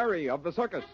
Jerry of the circus.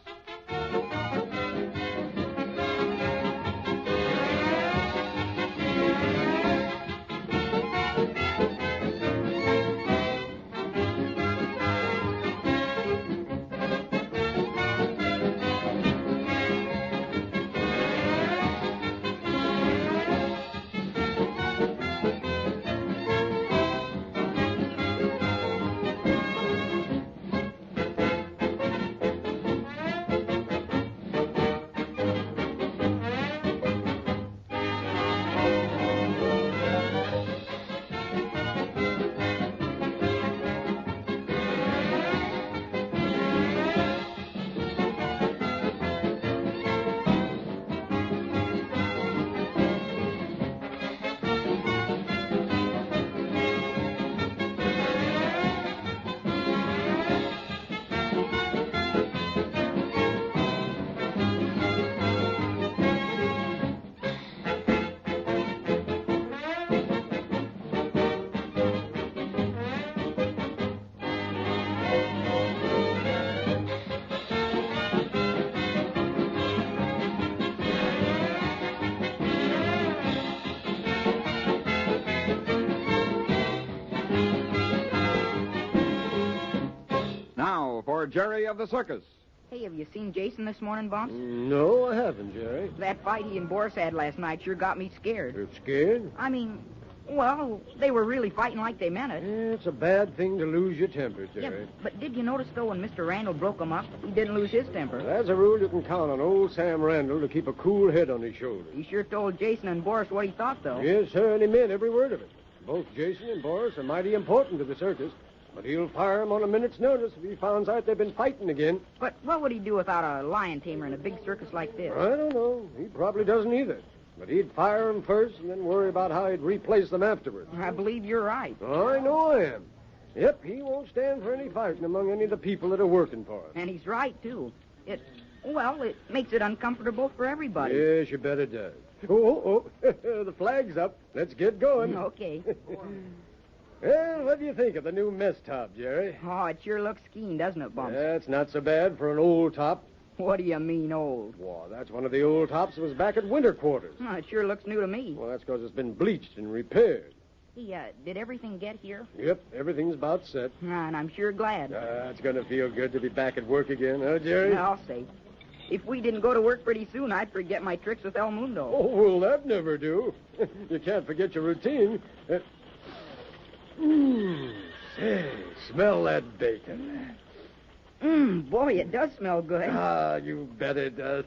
For Jerry of the circus. Hey, have you seen Jason this morning, Bumps? No, I haven't, Jerry. That fight he and Boris had last night sure got me scared. You're scared? I mean, well, they were really fighting like they meant it. Yeah, it's a bad thing to lose your temper, Jerry. Yeah, but did you notice, though, when Mr. Randall broke him up, he didn't lose his temper? As a rule, you can count on old Sam Randall to keep a cool head on his shoulders. He sure told Jason and Boris what he thought, though. Yes, sir, and he meant every word of it. Both Jason and Boris are mighty important to the circus. But he'll fire 'em on a minute's notice if he finds out they've been fighting again. But what would he do without a lion tamer in a big circus like this? I don't know. He probably doesn't either. But he'd fire 'em first and then worry about how he'd replace them afterwards. I believe you're right. I know I am. Yep, he won't stand for any fighting among any of the people that are working for him. And he's right, too. It makes it uncomfortable for everybody. Yes, you bet it does. Oh, the flag's up. Let's get going. Okay. Well, what do you think of the new mess top, Jerry? Oh, it sure looks keen, doesn't it, Bumps? That's not so bad for an old top. What do you mean, old? Well, that's one of the old tops that was back at winter quarters. Oh, it sure looks new to me. Well, that's because it's been bleached and repaired. Hey, did everything get here? Yep, everything's about set. And I'm sure glad. It's going to feel good to be back at work again, huh, Jerry? I'll say. If we didn't go to work pretty soon, I'd forget my tricks with El Mundo. Oh, well, that never do. You can't forget your routine. Say, smell that bacon. Boy, it does smell good. Ah, you bet it does.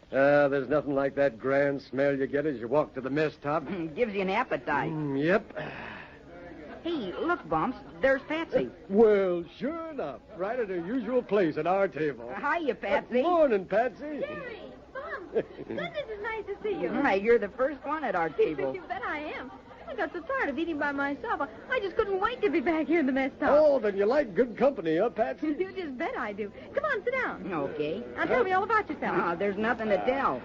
There's nothing like that grand smell you get as you walk to the mess top. Gives you an appetite. Yep. Hey, look, Bumps, there's Patsy. Well, sure enough, right at her usual place at our table. Hiya, Patsy. Morning, Patsy. Jerry, Bumps, goodness, it's nice to see you. Hey, you're the first one at our table. You bet I am. I got so tired of eating by myself. I just couldn't wait to be back here in the mess top. Oh, then you like good company, huh, Patsy? You just bet I do. Come on, sit down. Okay. Now tell me all about yourself. There's nothing to tell.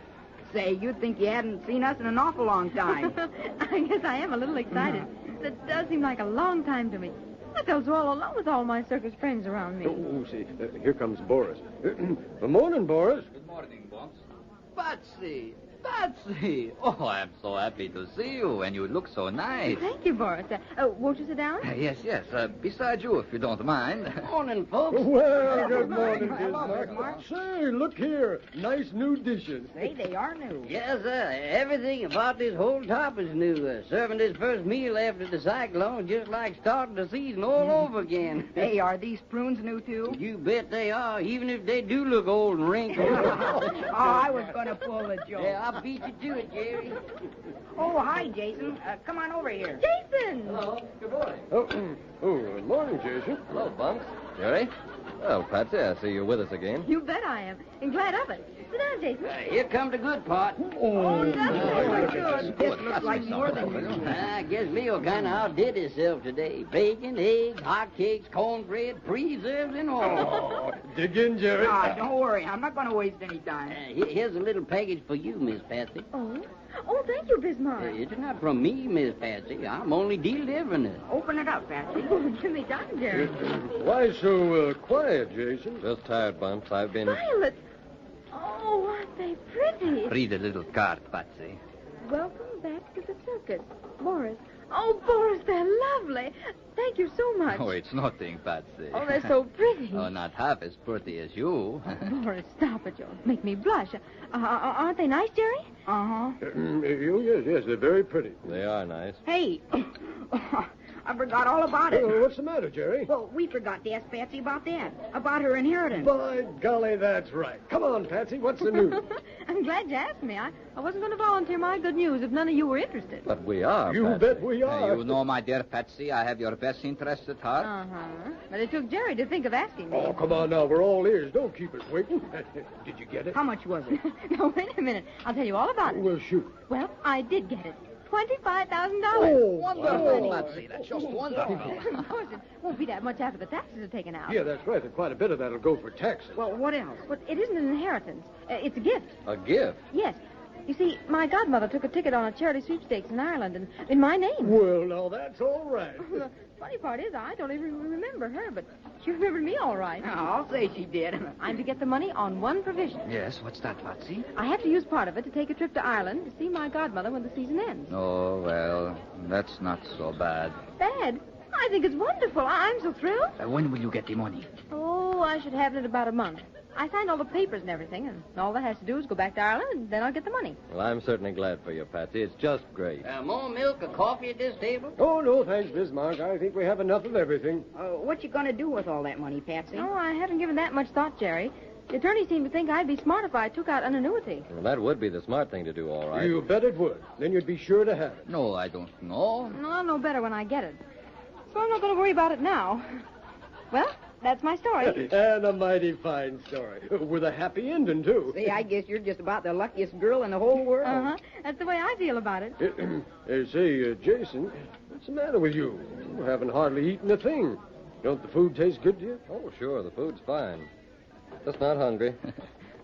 Say, you'd think you hadn't seen us in an awful long time. I guess I am a little excited. It does seem like a long time to me. I felt so all alone with all my circus friends around me. Oh, see, here comes Boris. Good morning, Boris. Good morning, Bunks. Patsy! Patsy! Oh, I'm so happy to see you, and you look so nice. Thank you, Boris. Won't you sit down? Yes. Beside you, if you don't mind. Morning, folks. Well, good morning, Hello, Bismarck. Bismarck. Say, look here. Nice new dishes. Say, they are new. Yes, sir. Everything about this whole top is new. Serving this first meal after the cyclone just like starting the season all over again. Hey, are these prunes new, too? You bet they are, even if they do look old and wrinkled. I was going to pull the joke. Yeah, I'll beat you to it, Jerry. Oh, hi, Jason. Come on over here. Jason! Hello. Good morning. Good morning, Jason. Hello, Bunks. Jerry? Oh, Patsy, I see you're with us again. You bet I am. And glad of it. Sit down, Jason. Here come the good part. This looks like more than you. I guess Leo kind of outdid himself today. Bacon, eggs, hotcakes, cornbread, preserves, and all. Dig in, Jerry. Don't worry. I'm not going to waste any time. Here's a little package for you, Miss Patsy. Oh, thank you, Bismarck. It's not from me, Miss Patsy. I'm only delivering it. Open it up, Patsy. Give me time, Jerry. Why so quiet, quiet, Jason. Just tired, Bunks. I've been... Violets. Oh, aren't they pretty? Read the little card, Patsy. Welcome back to the circus. Boris. Oh, Boris, they're lovely. Thank you so much. Oh, it's nothing, Patsy. Oh, they're so pretty. Oh, not half as pretty as you. Boris, stop it. You'll make me blush. Aren't they nice, Jerry? Uh-huh. Yes, they're very pretty. They are nice. Hey, I forgot all about it. What's the matter, Jerry? Well, we forgot to ask Patsy about that, about her inheritance. By golly, that's right. Come on, Patsy, what's the news? I'm glad you asked me. I wasn't going to volunteer my good news if none of you were interested. But we are, You Patsy. bet we are. You know, my dear Patsy, I have your best interest at heart. Uh-huh. But it took Jerry to think of asking me. Oh, come on now. We're all ears. Don't keep us waiting. Did you get it? How much was it? No, wait a minute. I'll tell you all about it. Well, shoot. Well, I did get it. $25,000. Wonderful, Patsy. That's just wonderful. Of course, it won't be that much after the taxes are taken out. Yeah, that's right. And quite a bit of that'll go for taxes. Well, what else? But it isn't an inheritance. It's a gift. A gift? Yes. You see, my godmother took a ticket on a charity sweepstakes in Ireland, and in my name. Well, now, that's all right. The funny part is, I don't even remember her, but she remembered me all right. Oh, I'll say she did. I'm to get the money on one provision. Yes, what's that, Patsy? I have to use part of it to take a trip to Ireland to see my godmother when the season ends. Oh, well, that's not so bad. Bad? I think it's wonderful. I'm so thrilled. When will you get the money? Oh, I should have it in about a month. I signed all the papers and everything, and all that has to do is go back to Ireland, and then I'll get the money. Well, I'm certainly glad for you, Patsy. It's just great. More milk or coffee at this table? Oh, no, thanks, Bismarck. I think we have enough of everything. What you gonna do with all that money, Patsy? Oh, I haven't given that much thought, Jerry. The attorneys seem to think I'd be smart if I took out an annuity. Well, that would be the smart thing to do, all right. You bet it would. Then you'd be sure to have it. No, I don't know. No, I'll know better when I get it. So I'm not going to worry about it now. Well, that's my story. And a mighty fine story. With a happy ending, too. Say, I guess you're just about the luckiest girl in the whole world. Uh-huh. That's the way I feel about it. Say, Jason, what's the matter with you? You haven't hardly eaten a thing. Don't the food taste good to you? Oh, sure, the food's fine. Just not hungry.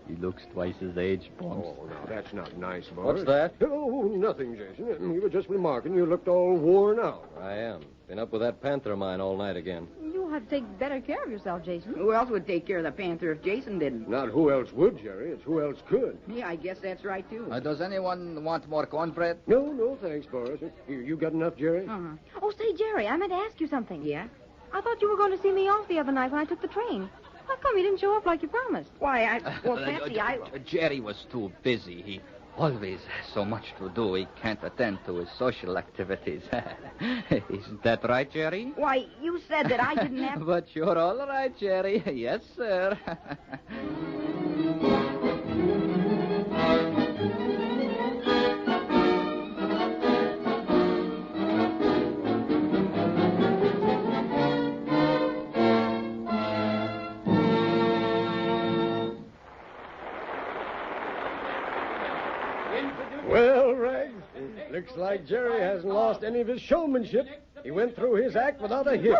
He looks twice his age, Bunks. Oh, now, that's not nice, Boris. What's that? Oh, nothing, Jason. You were just remarking you looked all worn out. I am. Been up with that panther of mine all night again. You'll have to take better care of yourself, Jason. Who else would take care of the panther if Jason didn't? Not who else would, Jerry. It's who else could. Yeah, I guess that's right, too. Does anyone want more cornbread? No, thanks, Boris. You got enough, Jerry? Uh-huh. Oh, say, Jerry, I meant to ask you something. Yeah? I thought you were going to see me off the other night when I took the train. How come you didn't show up like you promised? Why, Patsy, Jerry was too busy. He always has so much to do, he can't attend to his social activities. Isn't that right, Jerry? Why, you said that I didn't have... But you're all right, Jerry. Yes, sir. Well, Rags, looks like Jerry hasn't lost any of his showmanship. He went through his act without a hitch.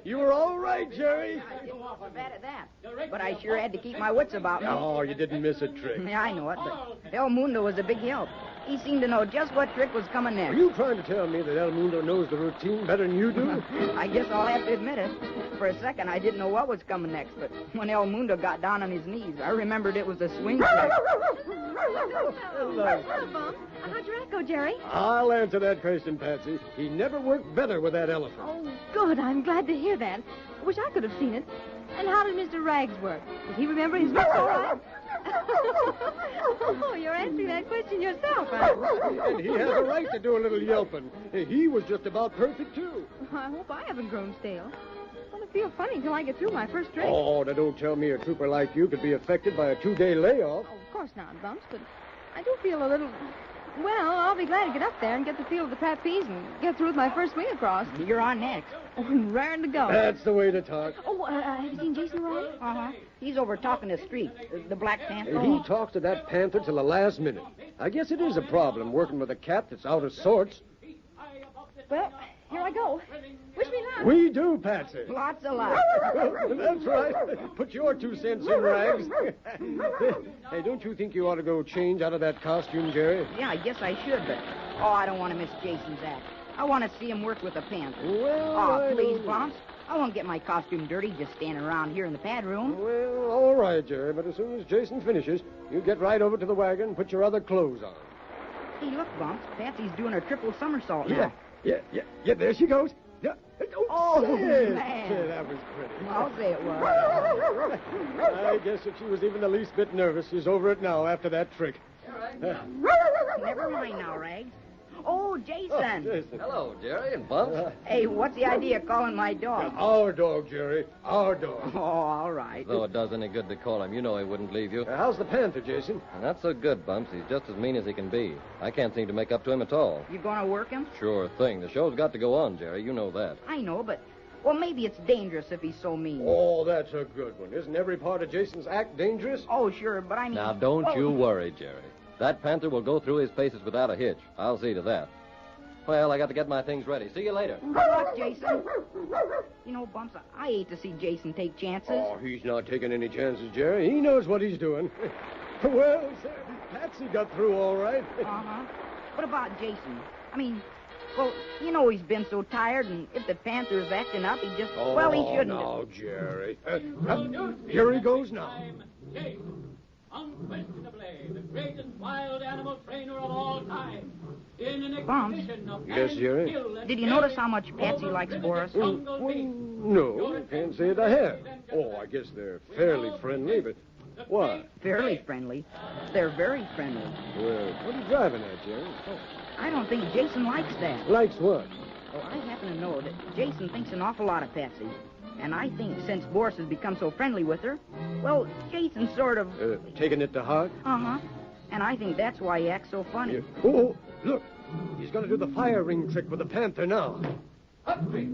You were all right, Jerry. I didn't want so bad at that. But I sure had to keep my wits about me. Oh, you didn't miss a trick. Yeah, I know it, but El Mundo was a big help. He seemed to know just what trick was coming Are next. you trying to tell me that El Mundo knows the routine better than you do? I guess I'll have to admit it. For a second, I didn't know what was coming next, but when El Mundo got down on his knees, I remembered it was a swing trick. Hello, Bumps. How'd your act go, Jerry? I'll answer that question, Patsy. He never worked better with that elephant. Oh, good. I'm glad to hear that. Wish I could have seen it. And how did Mr. Rags work? Did he remember his work all right? Oh, you're answering that question yourself, huh? And he has a right to do a little yelping. He was just about perfect, too. I hope I haven't grown stale. It's going to feel funny until I get through my first trick. Oh, now don't tell me a trooper like you could be affected by a 2-day layoff. Oh, of course not, Bumps, but I do feel a little... Well, I'll be glad to get up there and get the feel of the trapeze and get through with my first swing across. You're on next. Oh, and raring to go. That's the way to talk. Oh, have you seen Jason Ray? Uh-huh. He's over talking the street, the Black Panther. He talks to that panther till the last minute. I guess it is a problem working with a cat that's out of sorts. Well, here I go. Wish me luck. We do, Patsy. Lots of luck. That's right. Put your 2 cents in, Rags. Hey, don't you think you ought to go change out of that costume, Jerry? Yeah, I guess I should, but... Oh, I don't want to miss Jason's act. I want to see him work with the panther. Well, Oh, I please, don't know. Bumps. I won't get my costume dirty just standing around here in the pad room. Well, all right, Jerry, but as soon as Jason finishes, you get right over to the wagon and put your other clothes on. Hey, look, Bumps. Patsy's doing her triple somersault now. Yeah, there she goes. Yeah. Oh, say, man. say, that was pretty. I'll say it was. I guess if she was even the least bit nervous, she's over it now after that trick. Never mind now, Rags. Oh, Jason. Jason. Hello, Jerry and Bumps. Hey, what's the idea of calling my dog? Our dog, Jerry. Our dog. Oh, all right. Though it does any good to call him, you know he wouldn't leave you. How's the panther, Jason? Not so good, Bumps. He's just as mean as he can be. I can't seem to make up to him at all. You gonna work him? Sure thing. The show's got to go on, Jerry. You know that. I know, but... Well, maybe it's dangerous if he's so mean. Oh, that's a good one. Isn't every part of Jason's act dangerous? Oh, sure, but I mean... Now, don't you worry, Jerry. That panther will go through his paces without a hitch. I'll see to that. Well, I got to get my things ready. See you later. Good luck, Jason. You know, Bumps, I hate to see Jason take chances. Oh, he's not taking any chances, Jerry. He knows what he's doing. Well, sir, Patsy got through all right. Uh-huh. What about Jason? I mean, well, you know he's been so tired, and if the panther's acting up, he just... well, he shouldn't Oh, now, Jerry. Here he goes now. Unquestionably, the greatest wild animal trainer of all time. In an Bumps. exhibition of Yes, Jerry? Did you notice how much Patsy likes Boris? No, can't say that I have. Oh, I guess they're fairly friendly, but why? Fairly friendly. They're very friendly. Well, what are you driving at, Jerry? Oh, I don't think Jason likes that. Likes what? Well, I happen to know that Jason thinks an awful lot of Patsy. And I think since Boris has become so friendly with her, well, Jason's sort of... Taking it to heart? Uh-huh. And I think that's why he acts so funny. Yeah. Oh, look. He's going to do the fire ring trick with the panther now. Hey,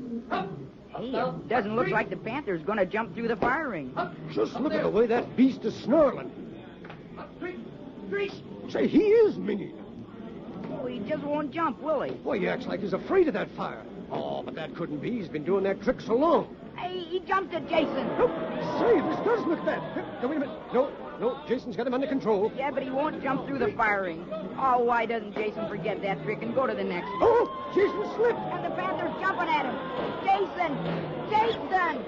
it doesn't look like the panther's going to jump through the fire ring. Just look at the way that beast is snarling. Say, he is mean. Oh, he just won't jump, will he? Boy, he acts like he's afraid of that fire. Oh, but that couldn't be. He's been doing that trick so long. Hey, he jumped at Jason. Say, this does look bad. No, wait a minute. No, Jason's got him under control. Yeah, but he won't jump through the fire ring. Oh, why doesn't Jason forget that trick and go to the next? Oh, Jason slipped. And the panther's jumping at him. Jason! Jason!